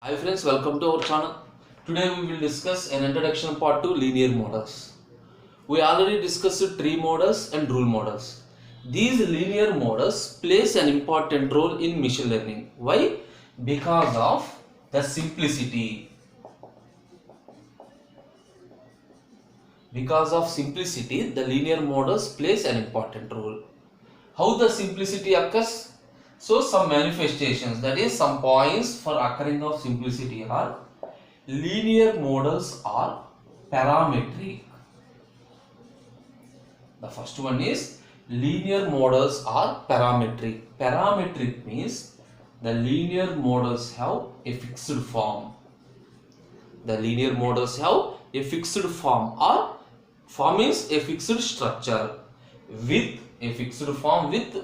Hi friends, welcome to our channel. Today we will discuss an introduction part to linear models. We already discussed tree models and rule models. These linear models plays an important role in machine learning. Why? Because of the simplicity. Because of simplicity, the linear models plays an important role. How the simplicity occurs? So some manifestations, that is some points for occurring of simplicity are linear models are parametric. The first one is linear models are parametric. Parametric means the linear models have a fixed form. The linear models have a fixed form, or form is a fixed structure with a fixed form with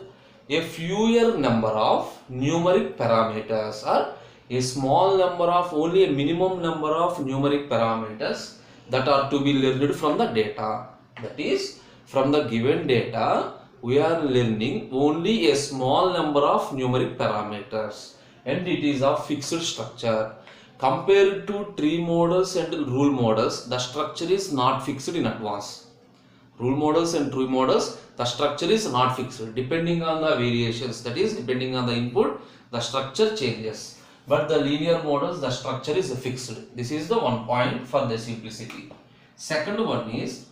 a fewer number of numeric parameters, or a small number of only a minimum number of numeric parameters that are to be learned from the data. That is, from the given data we are learning only a small number of numeric parameters and it is of fixed structure. Compared to tree models and rule models, the structure is not fixed in advance. Rule models and tree models, the structure is not fixed. Depending on the variations, that is depending on the input, the structure changes. But the linear models, the structure is fixed. This is the one point for the simplicity. Second one is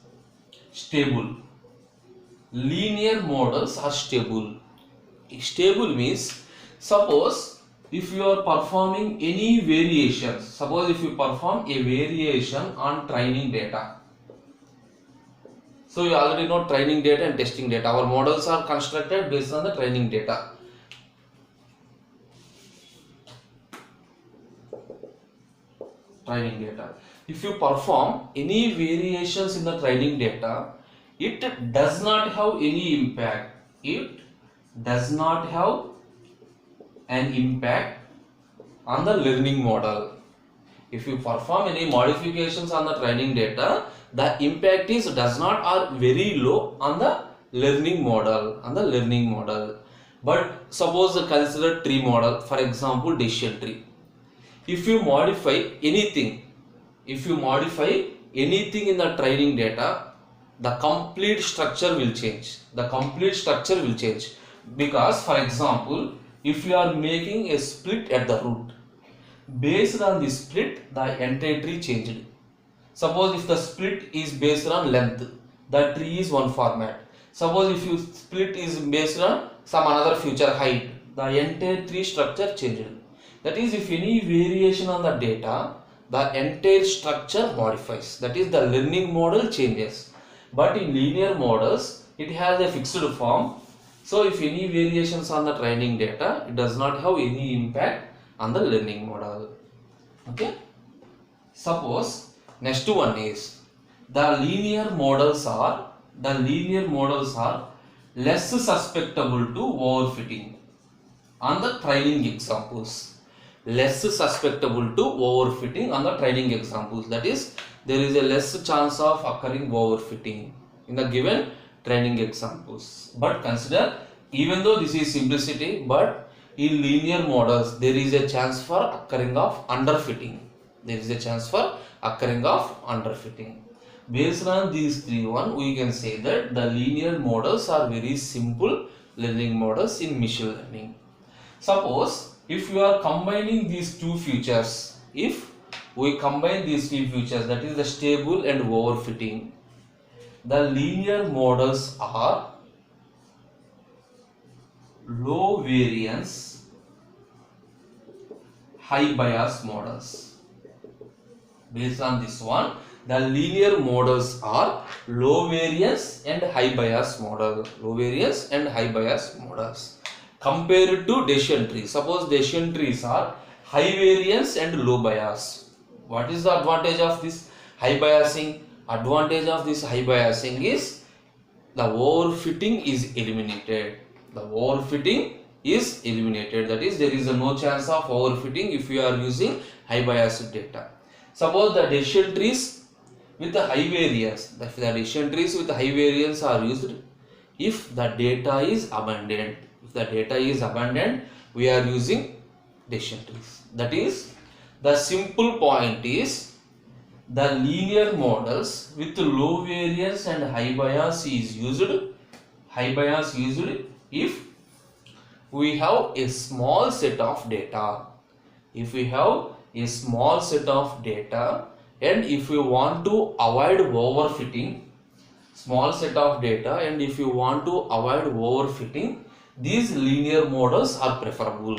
stable. Linear models are stable. Stable means, suppose if you are performing any variations, suppose if you perform a variation on training data. So you already know training data and testing data. Our models are constructed based on the training data. Training data. If you perform any variations in the training data, it does not have any impact. It does not have an impact on the learning model. If you perform any modifications on the training data, the impact is does not or very low on the learning model. But suppose consider tree model, for example decision tree. If you modify anything in the training data, the complete structure will change. Because for example, if you are making a split at the root, based on the split the entire tree changed. Suppose if the split is based on length, the tree is one format. Suppose if you split is based on some another future height, the entire tree structure changed. That is, if any variation on the data, the entire structure modifies. That is, the learning model changes. But in linear models, it has a fixed form. So if any variations on the training data, it does not have any impact on the learning model. Okay. Suppose next one is the linear models are less susceptible to overfitting on the training examples. That is, there is a less chance of occurring overfitting in the given training examples. But consider, even though this is simplicity, but in linear models there is a chance for occurring of underfitting. Based on these three we can say that the linear models are very simple learning models in machine learning. Suppose if you are combining these two features, that is the stable and overfitting, the linear models are low variance, high bias models. Based on this one, the linear models are low variance and high bias models. Compared to decision trees. Suppose decision trees are high variance and low bias. What is the advantage of this high biasing? Advantage of this high biasing is the overfitting is eliminated. That is, there is no chance of overfitting if you are using high biased data. Suppose the decision trees with the high variance, are used if the data is abundant. We are using decision trees. That is, The simple point is the linear models with low variance and high bias is used. High bias used if we have a small set of data. If we have a small set of data and if we want to avoid overfitting, small set of data, and if you want to avoid overfitting, these linear models are preferable.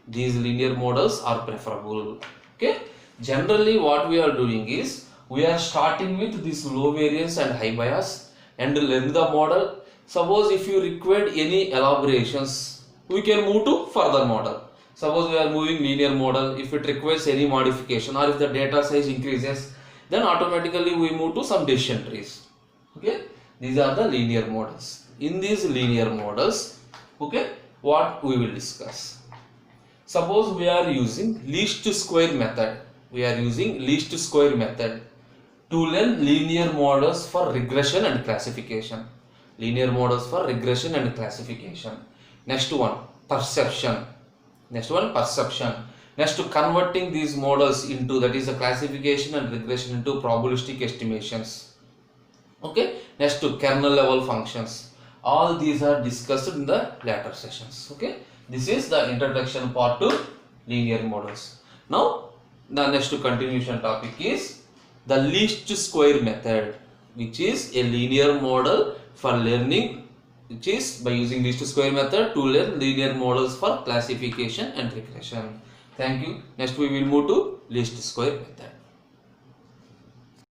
These linear models are preferable. Okay. Generally what we are doing is we are starting with this low variance and high bias and learn the model. Suppose if you require any elaborations, we can move to further model. Suppose we are moving linear model, if it requires any modification or if the data size increases, then automatically we move to some decision trees. Okay, these are the linear models. In these linear models, okay, what we will discuss. Suppose we are using least square method. We are using least square method to learn linear models for regression and classification. Linear models for regression and classification. Next one, perception. Next one, perception. Next, to converting these models into, that is a classification and regression, into probabilistic estimations. Okay. Next, to kernel level functions. All these are discussed in the later sessions. Okay. This is the introduction part to linear models. Now, the next continuation topic is the least square method, which is a linear model for learning, which is by using least square method to learn linear models for classification and regression. Thank you. Next we will move to least square method.